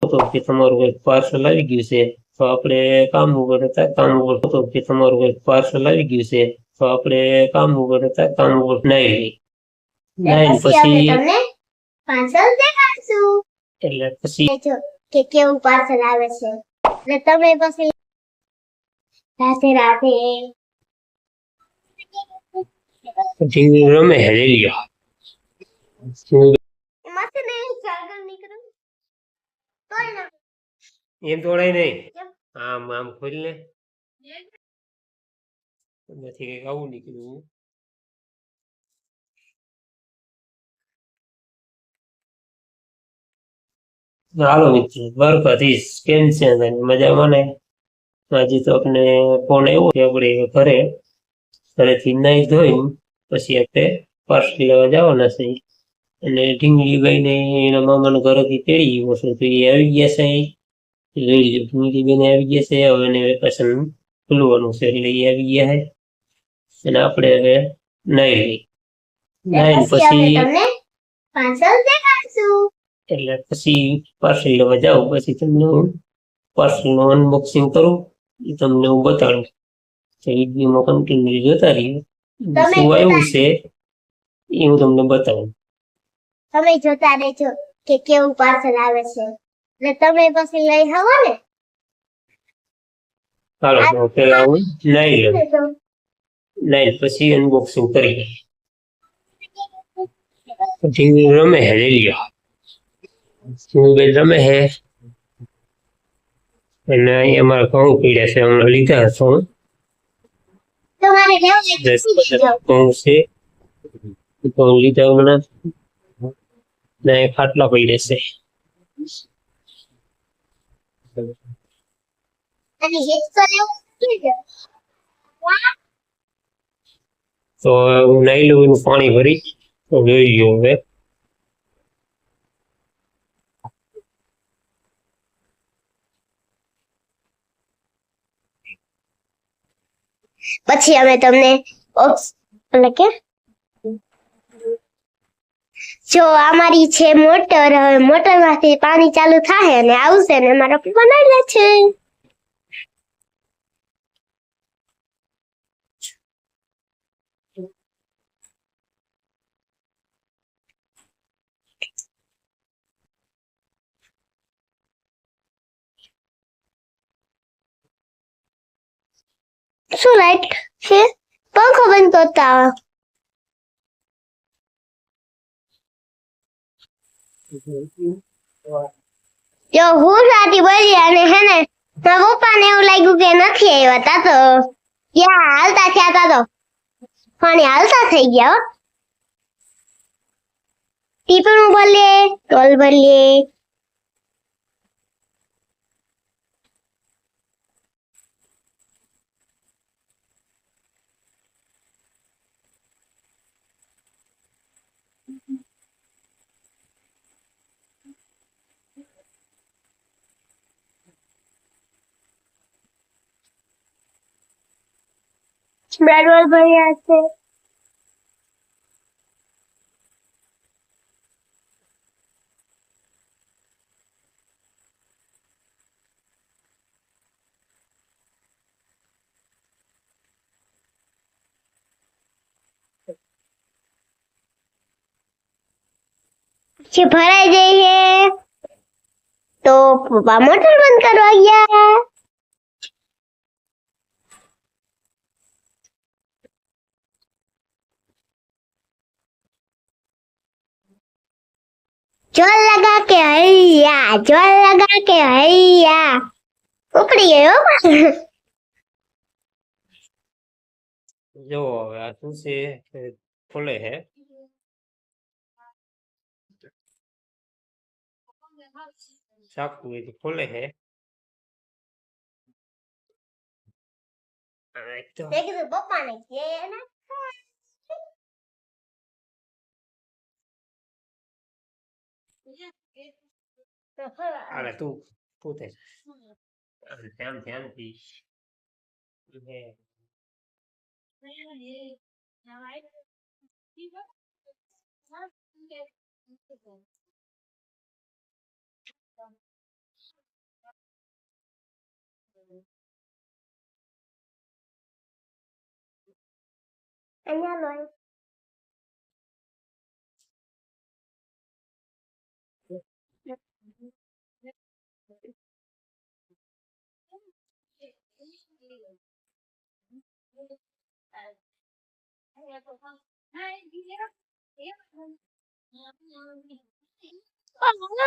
હતો કે તમારું એક પાર્સલ આવી ગયું છે, તો આપણે કામ ઉપર હતા, કામ ઉપર હતો કે તમારું એક પાર્સલ આવી ગયું છે, તો આપણે કામ ઉપર હતા, કામ ઉપર નાઈ લઈ. નાઈને પછી પાર્સલ દેખાડશું એટલે પછી કે કેવું પાર્સલ આવે છે, એટલે તમે પછી રાતે રાતે ઢીંગલી રમે હે રેલિયો. એમાંથી નહીં ચાર્જર નીકળે તોય ના એમ તોડાય નહીં. આમ આમ ખોલ ને, નથી કઈક આવું નીકળ્યું. હાલો મિત્રો, દ્વારકાધીશ કેમ છે? મજામાં ને? આજે તો આપણે ફોન આવ્યો કે આપણે ઘરેથી નાઈ ધોઈ પછી આપણે પાર્સલ લેવા જવાના છે, અને ઢીંગલી ભાઈને એના મામાના ઘરેથી તેડી ગયો છે, તો એ આવી ગયા છે. લઈ લીધું. ઢીંગલી બેન આવી ગયા છે, હવે એને વેકેશન ખુલવાનું છે એટલે એ આવી ગયા છે, અને આપણે હવે નાઈ લઈ. નાઈને પછી પાર્સલ દેખાડશું એટલે પછી પાર્સલ લેવા જાવ, પછી તમને હું પાર્સલનું અનબોક્સિંગ કરું, એ તમને હું બતાડું. તો વિડીયોમાં કન્ટિન્યુ જોતા રહીએ. શું આવ્યું છે એ હું તમને બતાવું. તમે જોતા રહેજો કે કેવું પાર્સલ આવે છે, એટલે તમે પછી લઈ આવો ને. હાલો તો પેલા હું નાઈ લઉં, નાઈ પછી અનબોક્સિંગ કરીએ. ઢીંગલી રમે હે રેલિયો. ઢીંગલી રમે હે, અને અહીંયા અમારા ઘઉં પીડ્યા છે, હમણાં લીધા હતા. ઘઉં છે, ઘઉં લીધા હમણાં, ને ખાટલા પીડે છે. તો હું નાઈ લઉં, એનું પાણી ભરી તો જોઈ ગયો હવે. પછી અમે તમને એટલે કે જો અમારી છે મોટર, હવે મોટર માંથી પાણી ચાલુ થાય અને આવશે ને અમારા બનાવી લે છે. શું લાઈટ છે? પંખો બંધ કરતા જો હું સાથી બોલી, અને હે ને મારા પપ્પાને એવું લાગ્યું કે નથી આવ્યા તા, તો ત્યાં હાલતા થયા તા, તો પાણી હાલતા થઈ ગયા. ટીપણ ભરીએ, ટોલ ભરીએ. પેટ્રોલ ભર્યા છે. જે ભરાઈ જઈએ તો પપ્પા મોટર બંધ કરવા ગયા. जोर लगा के हैया, जोर लगा के हैया. ઉપડી ગયો. જો હવે આ શું છે, ખોલે હે. ચાકુ એ ખોલે હે. પપ્પાને અરે તું પોતે ધ્યાનથી અહીંયા લો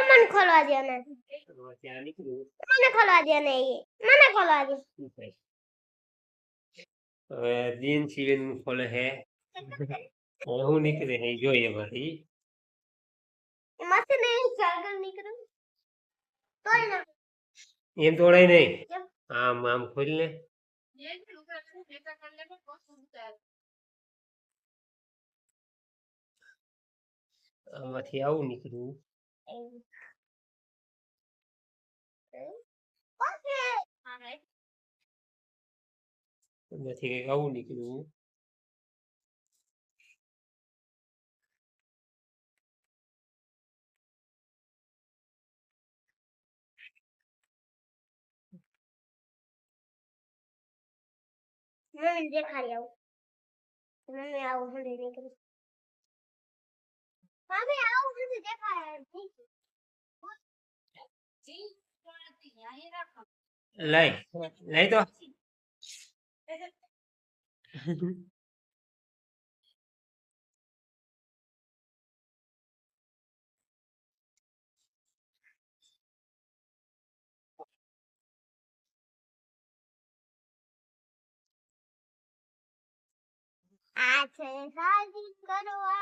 મને ખોલવા દે ને ત્યાં નીકળ્યું મને ખોલવા દે ને મને ખોલવા દે હવે જીન સિવિલ ખોલે છે હવે હું નીકળે ને ઈ જોઈએ પછી એમાંથી નહીં ચાલકર નીકળું તોય ના એમ તોડાય નહીં કેમ? આમ આમ ખોલ ને આમાંથી આવું નીકળ્યું આમાંથી કંઈક આવું નીકળ્યું મમ્મી દેખાડી આવું મમ્મી આવું હંધી નીકળું મમ્મી આવું હંધી દેખાય લઈ લઈ તો આ છે શાદી કરવા